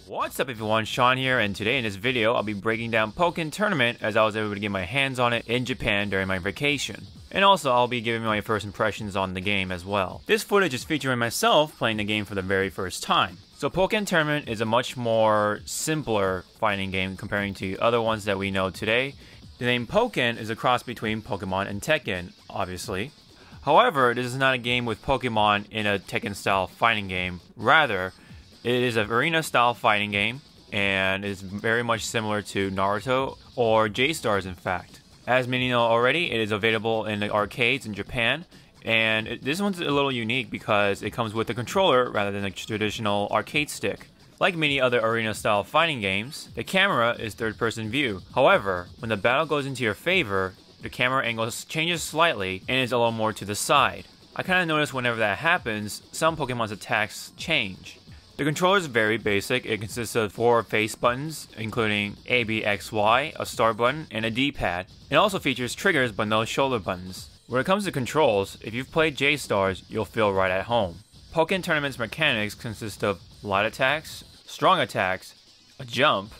What's up everyone, Sean here, and today in this video I'll be breaking down Pokken Tournament as I was able to get my hands on it in Japan during my vacation. And also I'll be giving my first impressions on the game as well. This footage is featuring myself playing the game for the very first time. So Pokken Tournament is a much more simpler fighting game comparing to other ones that we know today. The name Pokken is a cross between Pokemon and Tekken, obviously. However, this is not a game with Pokemon in a Tekken style fighting game. Rather, it is an arena style fighting game and is very much similar to Naruto or J-Stars in fact. As many know already, it is available in the arcades in Japan, and this one's a little unique because it comes with a controller rather than a traditional arcade stick. Like many other arena style fighting games, the camera is third person view. However, when the battle goes into your favor, the camera angle changes slightly and is a little more to the side. I kind of notice whenever that happens, some Pokemon's attacks change. The controller is very basic. It consists of 4 face buttons, including A, B, X, Y, a start button, and a D-pad. It also features triggers but no shoulder buttons. When it comes to controls, if you've played J-Stars, you'll feel right at home. Pokken Tournament's mechanics consist of light attacks, strong attacks, a jump,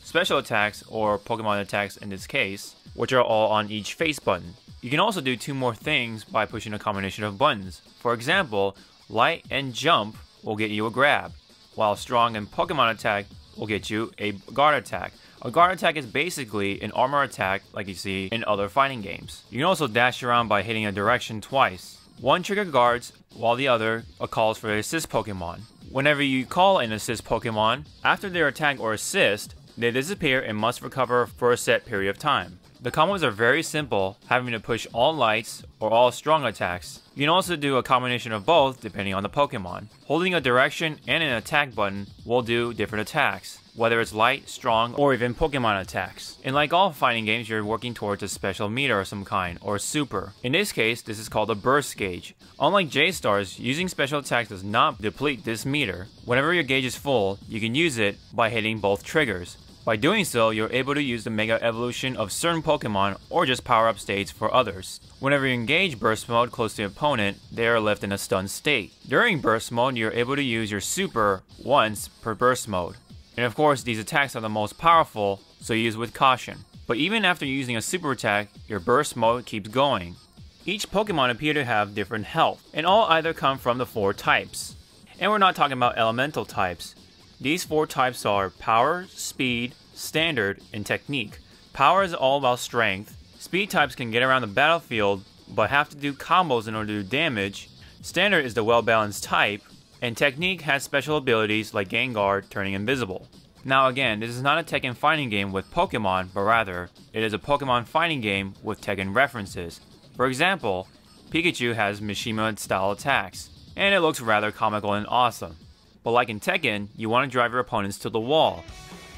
special attacks, or Pokemon attacks in this case, which are all on each face button. You can also do 2 more things by pushing a combination of buttons. For example, light and jump will get you a grab, while strong and Pokemon attack will get you a guard attack. A guard attack is basically an armor attack like you see in other fighting games. You can also dash around by hitting a direction twice. One trigger guards, while the other calls for the assist Pokemon. Whenever you call an assist Pokemon, after their attack or assist, they disappear and must recover for a set period of time. The combos are very simple, having to push all lights or all strong attacks. You can also do a combination of both depending on the Pokemon. Holding a direction and an attack button will do different attacks, whether it's light, strong, or even Pokemon attacks. And like all fighting games, you're working towards a special meter of some kind, or super. In this case, this is called a burst gauge. Unlike J-Stars, using special attacks does not deplete this meter. Whenever your gauge is full, you can use it by hitting both triggers. By doing so, you're able to use the Mega Evolution of certain Pokemon or just power-up states for others. Whenever you engage Burst Mode close to the opponent, they are left in a stunned state. During Burst Mode, you're able to use your Super once per Burst Mode. And of course, these attacks are the most powerful, so use with caution. But even after using a Super attack, your Burst Mode keeps going. Each Pokemon appear to have different health, and all either come from the 4 types. And we're not talking about elemental types. These 4 types are Power, Speed, Standard, and Technique. Power is all about strength. Speed types can get around the battlefield, but have to do combos in order to do damage. Standard is the well-balanced type, and Technique has special abilities like Gengar turning invisible. Now again, this is not a Tekken fighting game with Pokemon, but rather, it is a Pokemon fighting game with Tekken references. For example, Pikachu has Mishima-style attacks, and it looks rather comical and awesome. But like in Tekken, you want to drive your opponents to the wall.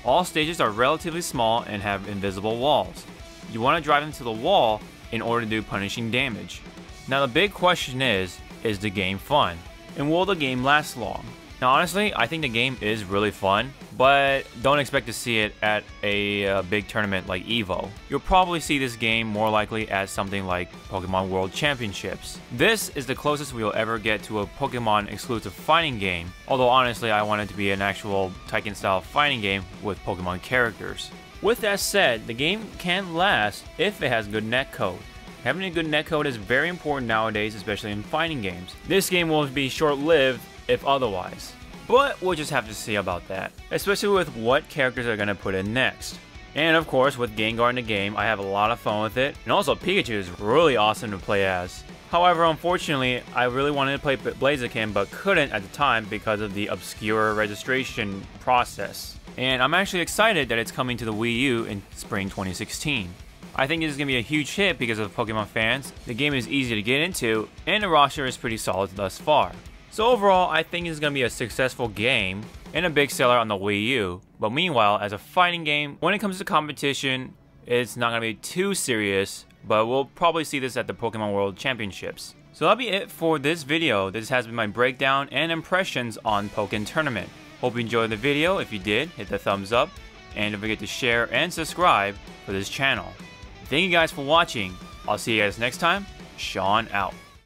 All stages are relatively small and have invisible walls. You want to drive them to the wall in order to do punishing damage. Now the big question is the game fun? And will the game last long? Now honestly, I think the game is really fun, but don't expect to see it at a big tournament like EVO. You'll probably see this game more likely at something like Pokemon World Championships. This is the closest we will ever get to a Pokemon exclusive fighting game, although honestly I want it to be an actual Tekken style fighting game with Pokemon characters. With that said, the game can last if it has good netcode. Having a good netcode is very important nowadays, especially in fighting games. This game will be short-lived if otherwise. But we'll just have to see about that, especially with what characters are going to put in next. And of course, with Gengar in the game, I have a lot of fun with it, and also Pikachu is really awesome to play as. However, unfortunately, I really wanted to play Blaziken but couldn't at the time because of the obscure registration process. And I'm actually excited that it's coming to the Wii U in spring 2016. I think this is going to be a huge hit because of Pokemon fans, the game is easy to get into, and the roster is pretty solid thus far. So overall, I think it's going to be a successful game and a big seller on the Wii U. But meanwhile, as a fighting game, when it comes to competition, it's not going to be too serious, but we'll probably see this at the Pokemon World Championships. So that'll be it for this video. This has been my breakdown and impressions on Pokken Tournament. Hope you enjoyed the video. If you did, hit the thumbs up, and don't forget to share and subscribe for this channel. Thank you guys for watching. I'll see you guys next time. Sean out.